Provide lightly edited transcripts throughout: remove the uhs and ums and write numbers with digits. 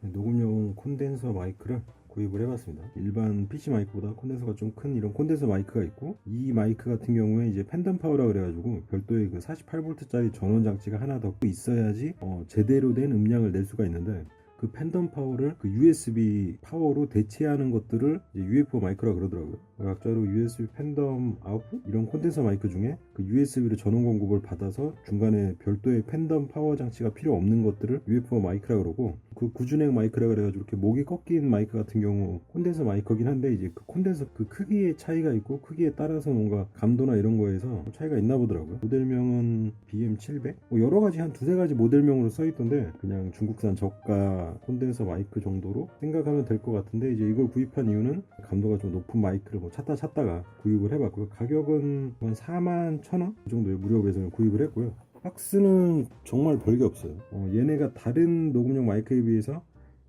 녹음용 콘덴서 마이크를 구입을 해봤습니다. 일반 PC 마이크보다 콘덴서가 좀 큰 이런 콘덴서 마이크가 있고, 이 마이크 같은 경우에 이제 팬덤 파워라 그래가지고 별도의 그 48V짜리 전원 장치가 하나 더 있어야지 제대로 된 음량을 낼 수가 있는데, 그 팬덤 파워를 그 USB 파워로 대체하는 것들을 이제 UFO 마이크라 그러더라고요. 각자로 USB 팬덤 아웃풋 이런 콘덴서 마이크 중에 그 USB로 전원 공급을 받아서 중간에 별도의 팬덤 파워 장치가 필요 없는 것들을 UFO 마이크라 그러고, 그 구준액 마이크라 그래가지고 이렇게 목이 꺾인 마이크 같은 경우 콘덴서 마이크긴 한데, 이제 그 콘덴서 그 크기의 차이가 있고 크기에 따라서 뭔가 감도나 이런 거에서 차이가 있나 보더라고요. 모델명은 BM700 여러 가지 한 두세 가지 모델명으로 써 있던데, 그냥 중국산 저가 콘덴서 마이크 정도로 생각하면 될 것 같은데, 이제 이걸 구입한 이유는 감도가 좀 높은 마이크를 찾다가 구입을 해봤고요. 가격은 한 41,000원 그 정도의 무료 배송을 구입을 했고요. 박스는 정말 별게 없어요. 얘네가 다른 녹음용 마이크에 비해서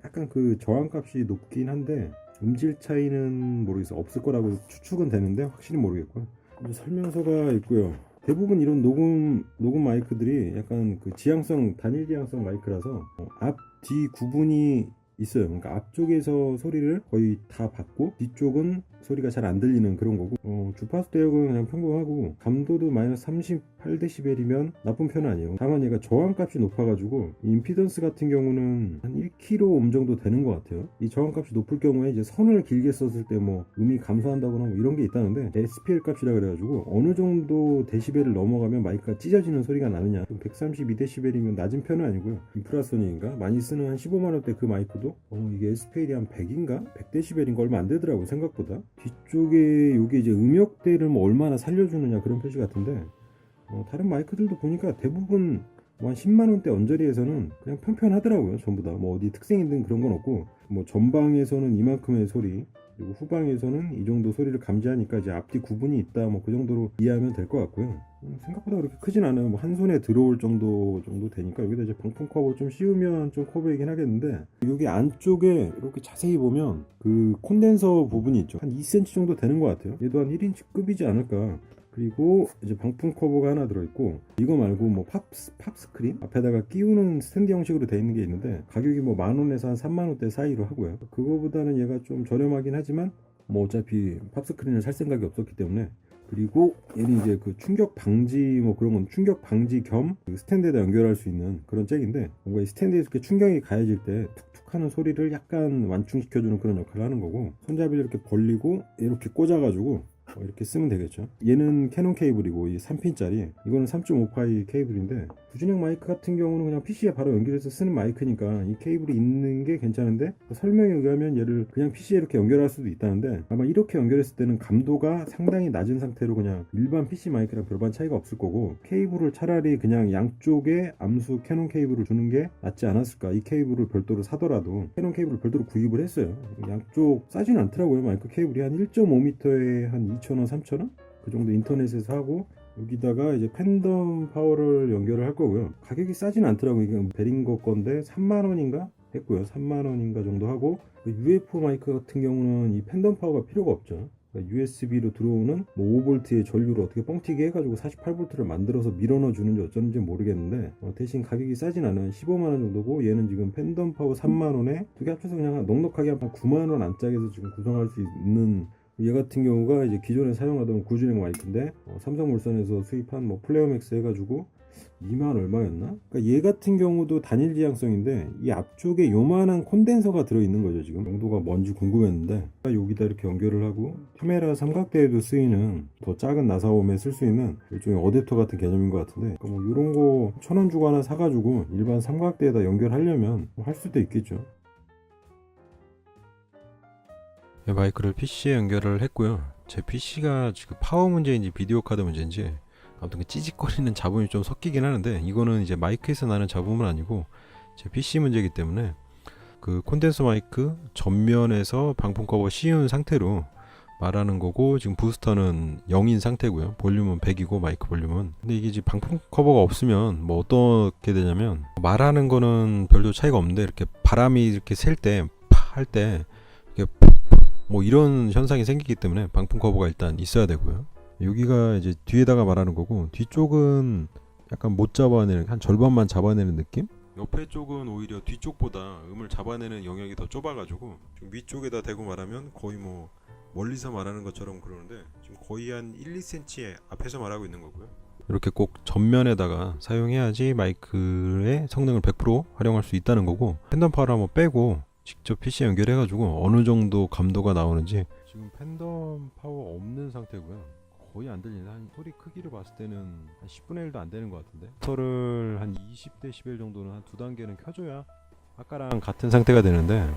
약간 그 저항값이 높긴 한데, 음질 차이는 모르겠어요. 없을 거라고 추측은 되는데 확실히 모르겠고요. 이제 설명서가 있고요. 대부분 이런 녹음 마이크들이 약간 그 단일 지향성 마이크라서 앞, 뒤 구분이 있어요. 그러니까 앞쪽에서 소리를 거의 다 받고 뒤쪽은 소리가 잘 안 들리는 그런 거고, 주파수 대역은 그냥 평범하고, 감도도 마이너스 38dB이면 나쁜 편은 아니에요. 다만 얘가 저항값이 높아가지고 임피던스 같은 경우는 한 1kΩ 정도 되는 것 같아요. 이 저항값이 높을 경우에 이제 선을 길게 썼을 때 뭐 음이 감소한다거나 뭐 이런 게 있다는데, SPL 값이라 그래가지고 어느 정도 데시벨을 넘어가면 마이크가 찢어지는 소리가 나느냐. 132dB이면 낮은 편은 아니고요. 인프라소닉인가 많이 쓰는 한 15만원대 그 마이크도 이게 SPL이 한 100인가 100dB인가 얼마 안 되더라고 생각보다. 뒤쪽에 이게 이제 음역대를 뭐 얼마나 살려주느냐 그런 표시 같은데, 다른 마이크들도 보니까 대부분 한 10만원대 언저리에서는 그냥 평평하더라고요. 전부 다 뭐 어디 특색 있는 그런 건 없고, 뭐 전방에서는 이만큼의 소리, 그리고 후방에서는 이 정도 소리를 감지하니까 이제 앞뒤 구분이 있다, 뭐 그 정도로 이해하면 될 것 같고요. 생각보다 그렇게 크진 않아요. 뭐 한 손에 들어올 정도 되니까. 여기다 이제 방풍 커버 좀 씌우면 좀 커 보이긴 하겠는데, 여기 안쪽에 이렇게 자세히 보면 그 콘덴서 부분이 있죠. 한 2cm 정도 되는 것 같아요. 얘도 한 1인치급이지 않을까. 그리고 이제 방풍 커버가 하나 들어있고, 이거 말고 뭐 팝 스크린 앞에다가 끼우는 스탠드 형식으로 되어 있는 게 있는데, 가격이 뭐 10,000원에서 한 30,000원대 사이로 하고요. 그거보다는 얘가 좀 저렴하긴 하지만 뭐 어차피 팝 스크린을 살 생각이 없었기 때문에. 그리고 얘는 이제 그 충격 방지 뭐 그런 건 충격 방지 겸 스탠드에다 연결할 수 있는 그런 잭인데, 뭔가 이 스탠드에서 이렇게 충격이 가해질 때 툭툭 하는 소리를 약간 완충시켜주는 그런 역할을 하는 거고, 손잡이를 이렇게 벌리고 이렇게 꽂아가지고 이렇게 쓰면 되겠죠. 얘는 캐논 케이블이고, 이 3핀짜리 이거는 3.5파이 케이블인데, 구준형 마이크 같은 경우는 그냥 PC에 바로 연결해서 쓰는 마이크니까 이 케이블이 있는 게 괜찮은데, 설명에 의하면 얘를 그냥 PC에 이렇게 연결할 수도 있다는데, 아마 이렇게 연결했을 때는 감도가 상당히 낮은 상태로 그냥 일반 PC 마이크랑 별반 차이가 없을 거고, 케이블을 차라리 그냥 양쪽에 암수 캐논 케이블을 주는 게 낫지 않았을까. 이 케이블을 별도로 사더라도 캐논 케이블을 별도로 구입을 했어요. 양쪽 싸지는 않더라고요. 마이크 케이블이 한 1.5m에 한 2,000원, 3,000원? 그 정도 인터넷에서 하고, 여기다가 이제 팬덤 파워를 연결을 할 거고요. 가격이 싸진 않더라고요. 이게 베링거 건데 3만원인가 했고요. 3만원인가 정도 하고, UFO 마이크 같은 경우는 이 팬덤 파워가 필요가 없죠. USB로 들어오는 뭐 5V의 전류를 어떻게 뻥튀기 해가지고 48V를 만들어서 밀어넣어 주는지 어쩌는지 모르겠는데, 대신 가격이 싸진 않은 15만원 정도고, 얘는 지금 팬덤 파워 3만원에 두 개 합쳐서 그냥 넉넉하게 한 9만원 안짝에서 지금 구성할 수 있는, 얘 같은 경우가 이제 기존에 사용하던 구준형 마이크인데, 삼성물산에서 수입한 뭐 플레어맥스 해가지고 2만 얼마였나? 그러니까 얘 같은 경우도 단일 지향성인데, 이 앞쪽에 요만한 콘덴서가 들어있는 거죠. 지금 용도가 뭔지 궁금했는데, 여기다 이렇게 연결을 하고, 카메라 삼각대에도 쓰이는 더 작은 나사홈에 쓸 수 있는 일종의 어댑터 같은 개념인 것 같은데, 그러니까 뭐 이런 거 1,000원 주고 하나 사가지고 일반 삼각대에다 연결하려면 할 수도 있겠죠. 마이크를 PC에 연결을 했고요. 제 PC가 지금 파워 문제인지 비디오 카드 문제인지 아무튼 그 찌직거리는 잡음이 좀 섞이긴 하는데, 이거는 이제 마이크에서 나는 잡음은 아니고 제 PC 문제이기 때문에, 그 콘덴서 마이크 전면에서 방풍 커버 씌운 상태로 말하는 거고, 지금 부스터는 0인 상태고요. 볼륨은 100이고 마이크 볼륨은. 근데 이게 지금 방풍 커버가 없으면 뭐 어떻게 되냐면, 말하는 거는 별로 차이가 없는데, 이렇게 바람이 이렇게 셀 때 파 할 때 이렇게 뭐 이런 현상이 생기기 때문에 방풍 커버가 일단 있어야 되고요. 여기가 이제 뒤에다가 말하는 거고, 뒤쪽은 약간 못 잡아내는, 한 절반만 잡아내는 느낌? 옆에 쪽은 오히려 뒤쪽보다 음을 잡아내는 영역이 더 좁아가지고 좀 위쪽에다 대고 말하면 거의 뭐 멀리서 말하는 것처럼 그러는데 지금 거의 한 1, 2cm 앞에서 말하고 있는 거고요. 이렇게 꼭 전면에다가 사용해야지 마이크의 성능을 100% 활용할 수 있다는 거고, 팬덤 파워를 한번 빼고 직접 PC에 연결해가지고 어느 정도 감도가 나오는지. 지금 팬덤 파워 없는 상태고요. 거의 안 들리네. 한 소리 크기를 봤을 때는 한 10분의 1도 안 되는 것 같은데, 모터를 한 20dB 정도는 한 두 단계는 켜줘야 아까랑 같은 상태가 되는데,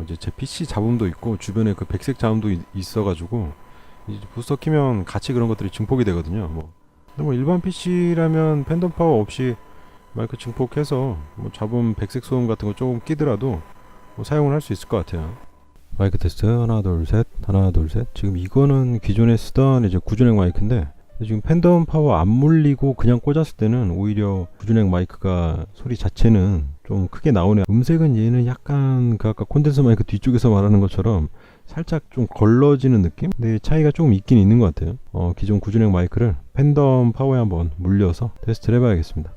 이제 제 PC 잡음도 있고 주변에 그 백색 잡음도 있어가지고 이제 부스터 키면 같이 그런 것들이 증폭이 되거든요. 근데 뭐 일반 PC라면 팬덤 파워 없이 마이크 증폭해서 뭐 잡음 백색 소음 같은 거 조금 끼더라도 뭐 사용을 할 수 있을 것 같아요. 마이크 테스트 하나 둘 셋 하나 둘 셋. 지금 이거는 기존에 쓰던 이제 구준액 마이크인데, 지금 팬덤 파워 안 물리고 그냥 꽂았을 때는 오히려 구준액 마이크가 소리 자체는 좀 크게 나오네요. 음색은 얘는 약간 그 아까 콘덴서 마이크 뒤쪽에서 말하는 것처럼 살짝 좀 걸러지는 느낌? 근데 차이가 조금 있긴 있는 것 같아요. 기존 구준액 마이크를 팬덤 파워에 한번 물려서 테스트를 해봐야겠습니다.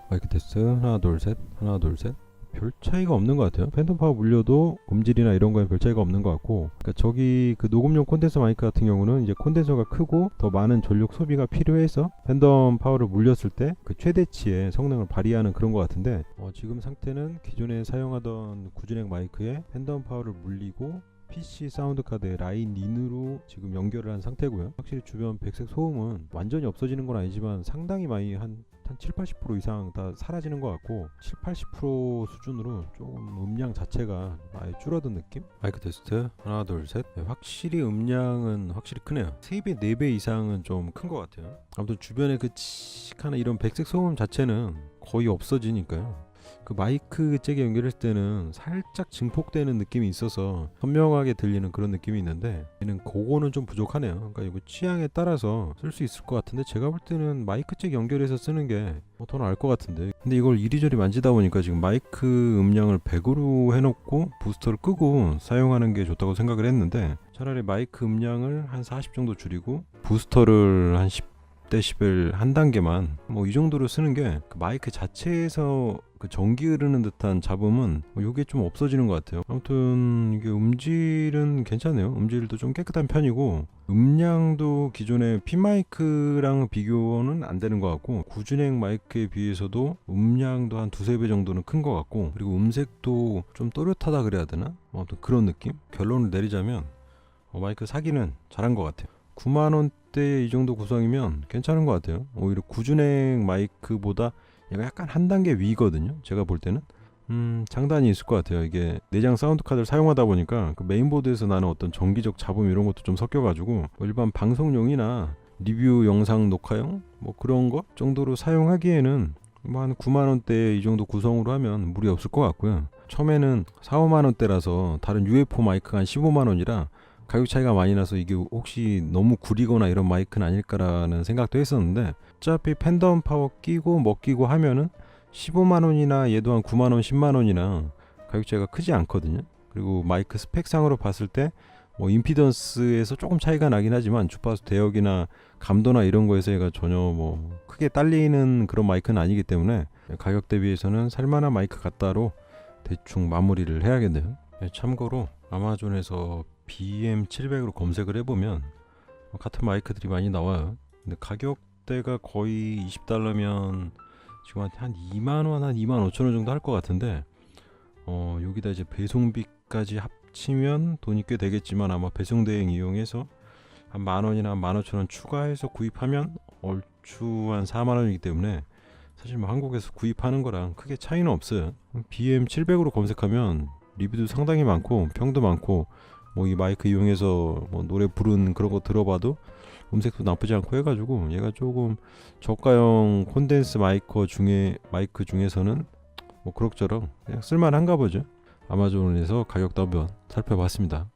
마이크 테스트 하나 둘 셋 하나 둘 셋. 별 차이가 없는 것 같아요. 팬덤 파워 물려도 음질이나 이런 거에 별 차이가 없는 것 같고, 그러니까 저기 그 녹음용 콘덴서 마이크 같은 경우는 이제 콘덴서가 크고 더 많은 전력 소비가 필요해서 팬덤 파워를 물렸을 때 그 최대치의 성능을 발휘하는 그런 것 같은데, 지금 상태는 기존에 사용하던 구준액 마이크에 팬덤 파워를 물리고 PC 사운드 카드에 라인 인으로 지금 연결을 한 상태고요. 확실히 주변 백색 소음은 완전히 없어지는 건 아니지만 상당히 많이 한 7, 80% 이상 다 사라지는 것 같고, 7, 80% 수준으로 조금 음량 자체가 많이 줄어든 느낌? 마이크 테스트 하나 둘 셋. 확실히 음량은 확실히 크네요. 3배, 4배 이상은 좀 큰 것 같아요. 아무튼 주변에 그 칙하는 이런 백색 소음 자체는 거의 없어지니까요. 그 마이크 잭에 연결했을 때는 살짝 증폭되는 느낌이 있어서 선명하게 들리는 그런 느낌이 있는데, 얘는 그거는 좀 부족하네요. 그러니까 이거 취향에 따라서 쓸 수 있을 것 같은데, 제가 볼 때는 마이크 잭 연결해서 쓰는 게 더 나을 것 같은데, 근데 이걸 이리저리 만지다 보니까 지금 마이크 음량을 100으로 해놓고 부스터를 끄고 사용하는 게 좋다고 생각을 했는데, 차라리 마이크 음량을 한 40 정도 줄이고 부스터를 한 10dB 한 단계만 뭐 이 정도로 쓰는 게 그 마이크 자체에서 그 전기 흐르는 듯한 잡음은 요게 좀 없어지는 것 같아요. 아무튼 이게 음질은 괜찮네요. 음질도 좀 깨끗한 편이고, 음량도 기존의 핀 마이크랑 비교는 안 되는 것 같고, 구준액 마이크에 비해서도 음량도 한 두세 배 정도는 큰 것 같고, 그리고 음색도 좀 또렷하다 그래야 되나? 아무튼 그런 느낌? 결론을 내리자면 마이크 사기는 잘한 것 같아요. 9만원대 이 정도 구성이면 괜찮은 것 같아요. 오히려 구준액 마이크보다 얘가 약간 한 단계 위거든요. 제가 볼 때는 장단이 있을 것 같아요. 이게 내장 사운드 카드를 사용하다 보니까 그 메인보드에서 나는 어떤 전기적 잡음 이런 것도 좀 섞여가지고 뭐 일반 방송용이나 리뷰 영상 녹화용 뭐 그런 것 정도로 사용하기에는 뭐 한 9만원대 이 정도 구성으로 하면 무리 없을 것 같고요. 처음에는 4, 5만원대라서 다른 UFO 마이크가 한 15만원이라 가격 차이가 많이 나서 이게 혹시 너무 구리거나 이런 마이크는 아닐까라는 생각도 했었는데, 어차피 팬덤 파워 끼고 먹기고 하면은 15만원이나 얘도 한 9만원 10만원이나 가격 차이가 크지 않거든요. 그리고 마이크 스펙상으로 봤을 때 뭐 임피던스에서 조금 차이가 나긴 하지만 주파수 대역이나 감도나 이런 거에서 얘가 전혀 뭐 크게 딸리는 그런 마이크는 아니기 때문에 가격 대비해서는 살만한 마이크 같다로 대충 마무리를 해야겠네요. 참고로 아마존에서 BM700으로 검색을 해보면 같은 마이크들이 많이 나와요. 근데 가격대가 거의 $20면 지금 한 2만원, 한 2만 5천원 정도 할 것 같은데, 여기다 이제 배송비까지 합치면 돈이 꽤 되겠지만 아마 배송대행 이용해서 한 만원이나 한 15,000원 추가해서 구입하면 얼추 한 4만원이기 때문에 사실 뭐 한국에서 구입하는 거랑 크게 차이는 없어요. BM700으로 검색하면 리뷰도 상당히 많고 평도 많고, 뭐 이 마이크 이용해서 뭐 노래 부른 그런 거 들어봐도 음색도 나쁘지 않고 해가지고 얘가 조금 저가형 콘덴스 마이크 중에서는 뭐 그럭저럭 그냥 쓸만한가 보죠. 아마존에서 가격도 한번 살펴봤습니다.